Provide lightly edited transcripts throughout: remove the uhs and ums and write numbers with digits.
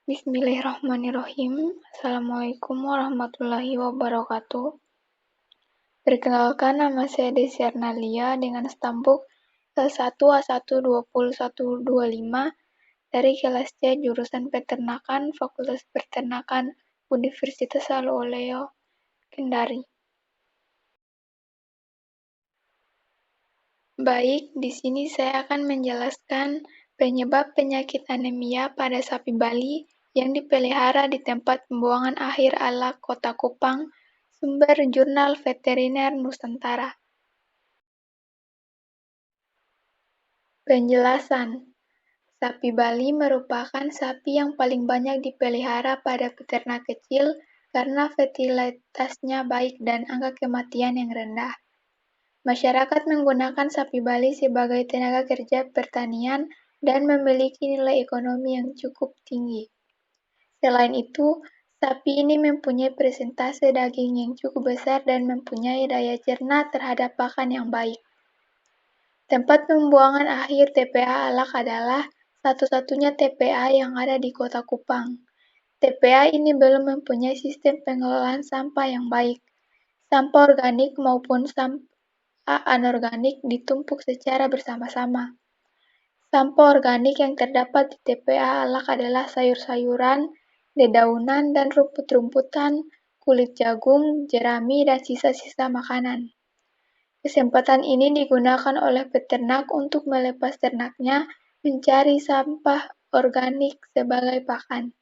Bismillahirrahmanirrahim. Assalamualaikum warahmatullahi wabarakatuh. Perkenalkan, nama saya Desi Arnalia dengan stambuk L1A12125 dari kelas C jurusan Peternakan Fakultas Peternakan Universitas Aluleo, Kendari. Baik, di sini saya akan menjelaskan penyebab penyakit anemia pada sapi Bali yang dipelihara di tempat pembuangan akhir ala Kota Kupang, sumber Jurnal Veteriner Nusantara. Penjelasan. Sapi Bali merupakan sapi yang paling banyak dipelihara pada peternak kecil karena fertilitasnya baik dan angka kematian yang rendah. Masyarakat menggunakan sapi Bali sebagai tenaga kerja pertanian dan memiliki nilai ekonomi yang cukup tinggi. Selain itu, sapi ini mempunyai persentase daging yang cukup besar dan mempunyai daya cerna terhadap pakan yang baik. Tempat pembuangan akhir TPA Alak adalah satu-satunya TPA yang ada di Kota Kupang. TPA ini belum mempunyai sistem pengelolaan sampah yang baik. Sampah organik maupun sampah anorganik ditumpuk secara bersama-sama. Sampah organik yang terdapat di TPA Alak adalah sayur-sayuran, dedaunan dan rumput-rumputan, kulit jagung, jerami, dan sisa-sisa makanan. Kesempatan ini digunakan oleh peternak untuk melepas ternaknya mencari sampah organik sebagai pakan.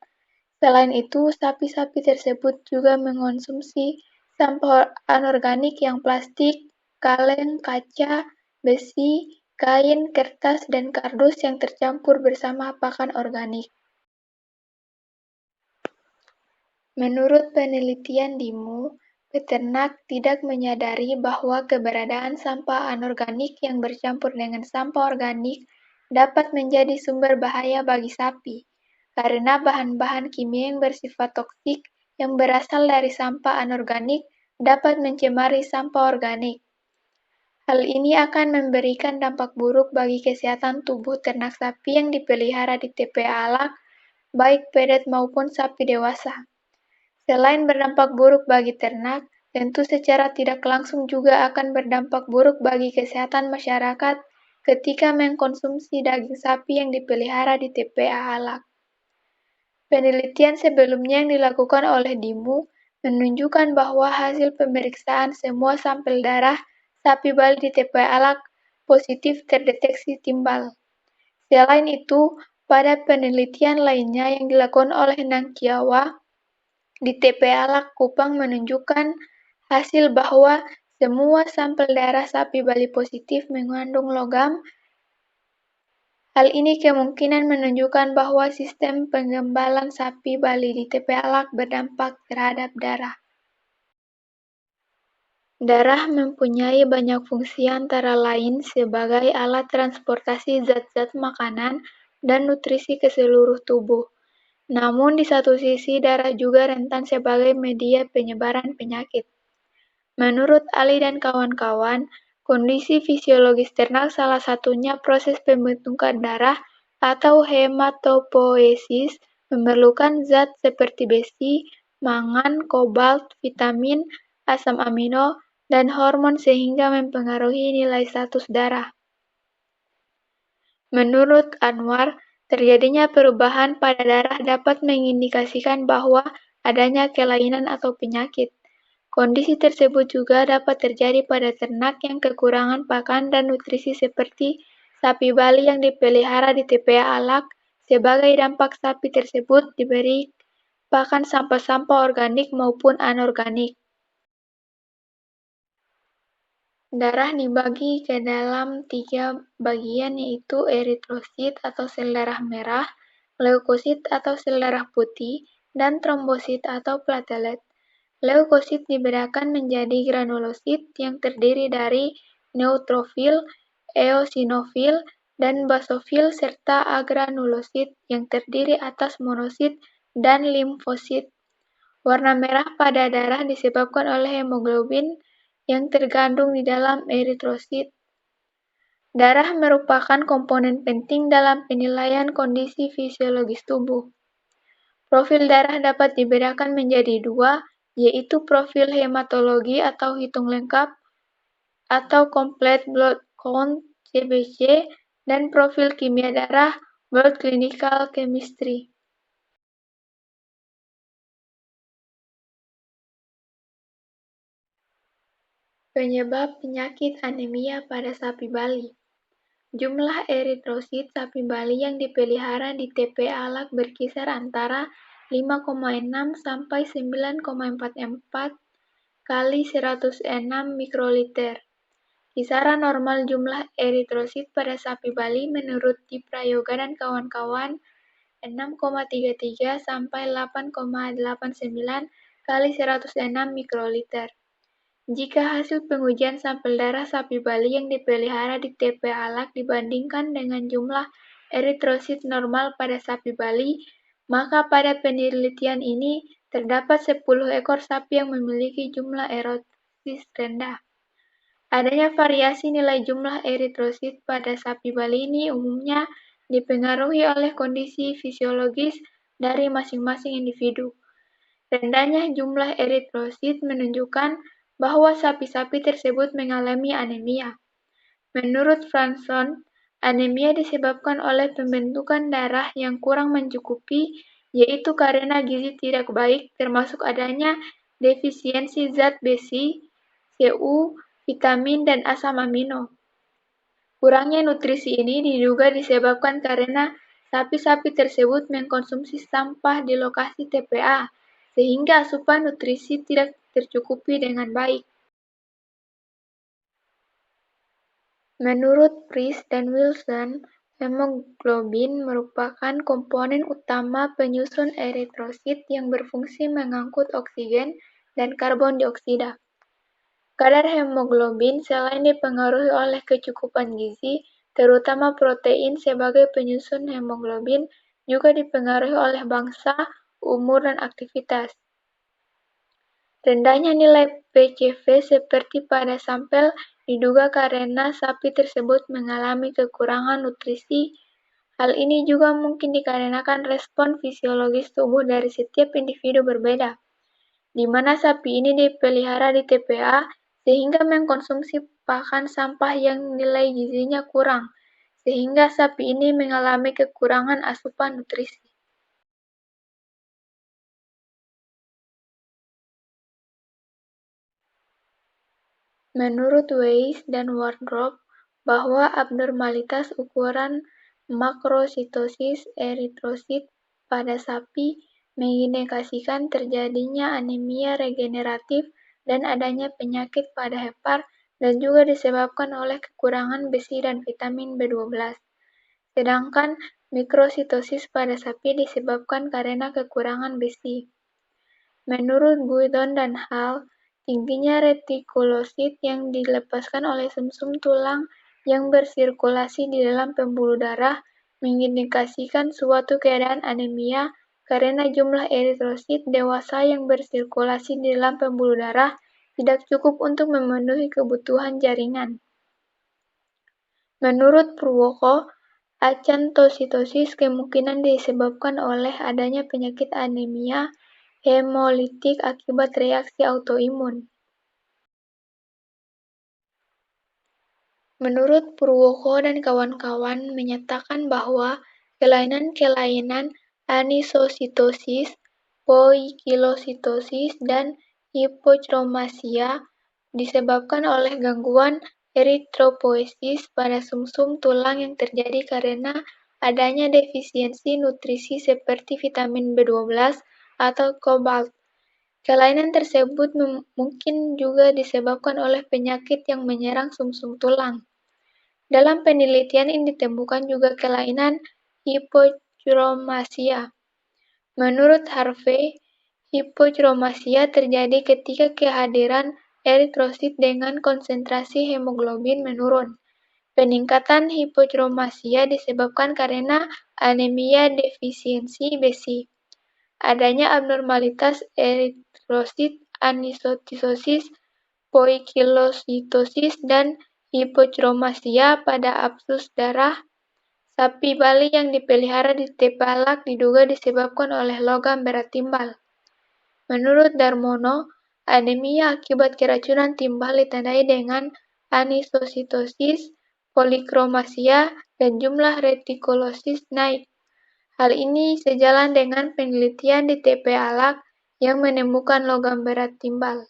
Selain itu, sapi-sapi tersebut juga mengonsumsi sampah anorganik yang plastik, kaleng, kaca, besi, kain, kertas, dan kardus yang tercampur bersama pakan organik. Menurut penelitian DIMU, peternak tidak menyadari bahwa keberadaan sampah anorganik yang bercampur dengan sampah organik dapat menjadi sumber bahaya bagi sapi, karena bahan-bahan kimia yang bersifat toksik yang berasal dari sampah anorganik dapat mencemari sampah organik. Hal ini akan memberikan dampak buruk bagi kesehatan tubuh ternak sapi yang dipelihara di TPA Alak, baik pedet maupun sapi dewasa. Selain berdampak buruk bagi ternak, tentu secara tidak langsung juga akan berdampak buruk bagi kesehatan masyarakat ketika mengkonsumsi daging sapi yang dipelihara di TPA Alak. Penelitian sebelumnya yang dilakukan oleh DIMU menunjukkan bahwa hasil pemeriksaan semua sampel darah sapi Bali di TPA Alak positif terdeteksi timbal. Selain itu, pada penelitian lainnya yang dilakukan oleh Nangkiawa di TPA Alak Kupang menunjukkan hasil bahwa semua sampel darah sapi Bali positif mengandung logam. Hal ini kemungkinan menunjukkan bahwa sistem penggembalan sapi Bali di TPA Alak berdampak terhadap darah. Darah mempunyai banyak fungsi antara lain sebagai alat transportasi zat-zat makanan dan nutrisi ke seluruh tubuh. Namun di satu sisi darah juga rentan sebagai media penyebaran penyakit. Menurut Ali dan kawan-kawan, kondisi fisiologis ternak salah satunya proses pembentukan darah atau hematopoiesis memerlukan zat seperti besi, mangan, kobalt, vitamin, asam amino, dan hormon sehingga mempengaruhi nilai status darah. Menurut Anwar, terjadinya perubahan pada darah dapat mengindikasikan bahwa adanya kelainan atau penyakit. Kondisi tersebut juga dapat terjadi pada ternak yang kekurangan pakan dan nutrisi seperti sapi Bali yang dipelihara di TPA Alak. Sebagai dampak sapi tersebut diberi pakan sampah-sampah organik maupun anorganik. Darah dibagi ke dalam 3 bagian yaitu eritrosit atau sel darah merah, leukosit atau sel darah putih, dan trombosit atau platelet. Leukosit dibedakan menjadi granulosit yang terdiri dari neutrofil, eosinofil, dan basofil serta agranulosit yang terdiri atas monosit dan limfosit. Warna merah pada darah disebabkan oleh hemoglobin yang terkandung di dalam eritrosit. Darah merupakan komponen penting dalam penilaian kondisi fisiologis tubuh. Profil darah dapat dibedakan menjadi dua, yaitu profil hematologi atau hitung lengkap atau Complete Blood Count (CBC) dan profil kimia darah Blood Clinical Chemistry. Penyebab penyakit anemia pada sapi Bali. Jumlah eritrosit sapi Bali yang dipelihara di TPA Alak berkisar antara 5,6 sampai 9,44 kali 106 mikroliter. Kisaran normal jumlah eritrosit pada sapi Bali menurut Di Prayoga dan kawan-kawan 6,33 sampai 8,89 kali 106 mikroliter. Jika hasil pengujian sampel darah sapi Bali yang dipelihara di TPA Alak dibandingkan dengan jumlah eritrosit normal pada sapi Bali, maka pada penelitian ini terdapat 10 ekor sapi yang memiliki jumlah eritrosit rendah. Adanya variasi nilai jumlah eritrosit pada sapi Bali ini umumnya dipengaruhi oleh kondisi fisiologis dari masing-masing individu. Rendahnya jumlah eritrosit menunjukkan bahwa sapi-sapi tersebut mengalami anemia. Menurut Franson, anemia disebabkan oleh pembentukan darah yang kurang mencukupi, yaitu karena gizi tidak baik, termasuk adanya defisiensi zat besi, Cu, vitamin, dan asam amino. Kurangnya nutrisi ini diduga disebabkan karena sapi-sapi tersebut mengkonsumsi sampah di lokasi TPA, sehingga asupan nutrisi tidak tercukupi dengan baik. Menurut Price dan Wilson, hemoglobin merupakan komponen utama penyusun eritrosit yang berfungsi mengangkut oksigen dan karbon dioksida. Kadar hemoglobin selain dipengaruhi oleh kecukupan gizi, terutama protein sebagai penyusun hemoglobin, juga dipengaruhi oleh bangsa, umur, dan aktivitas. Rendahnya nilai PCV seperti pada sampel diduga karena sapi tersebut mengalami kekurangan nutrisi. Hal ini juga mungkin dikarenakan respon fisiologis tubuh dari setiap individu berbeda, di mana sapi ini dipelihara di TPA sehingga mengkonsumsi pakan sampah yang nilai gizinya kurang, sehingga sapi ini mengalami kekurangan asupan nutrisi. Menurut Weiss dan Wardrop, bahwa abnormalitas ukuran makrositosis eritrosit pada sapi mengindikasikan terjadinya anemia regeneratif dan adanya penyakit pada hepar dan juga disebabkan oleh kekurangan besi dan vitamin B12. Sedangkan mikrositosis pada sapi disebabkan karena kekurangan besi. Menurut Guidon dan Hall, tingginya retikulosit yang dilepaskan oleh sumsum tulang yang bersirkulasi di dalam pembuluh darah mengindikasikan suatu keadaan anemia karena jumlah eritrosit dewasa yang bersirkulasi di dalam pembuluh darah tidak cukup untuk memenuhi kebutuhan jaringan. Menurut Purwoko, acanthositosis kemungkinan disebabkan oleh adanya penyakit anemia hemolitik akibat reaksi autoimun. Menurut Purwoko dan kawan-kawan menyatakan bahwa kelainan-kelainan anisositosis, poikilositosis, dan hipochromasia disebabkan oleh gangguan eritropoiesis pada sumsum tulang yang terjadi karena adanya defisiensi nutrisi seperti vitamin B12 atau kobalt. Kelainan tersebut mungkin juga disebabkan oleh penyakit yang menyerang sumsum tulang. Dalam penelitian ini ditemukan juga kelainan hipochromasia. Menurut Harvey, hipochromasia terjadi ketika kehadiran eritrosit dengan konsentrasi hemoglobin menurun. Peningkatan hipochromasia disebabkan karena anemia defisiensi besi. Adanya abnormalitas eritrosit, anisotitosis, poikilositosis, dan hipochromasia pada absus darah Sapi Bali yang dipelihara di Tepalak diduga disebabkan oleh logam berat timbal. Menurut Darmono, anemia akibat keracunan timbal ditandai dengan anisositosis, polikromasia, dan jumlah retikulosit naik. Hal ini sejalan dengan penelitian di Tepalak yang menemukan logam berat timbal.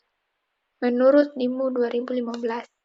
Menurut Dimu 2015.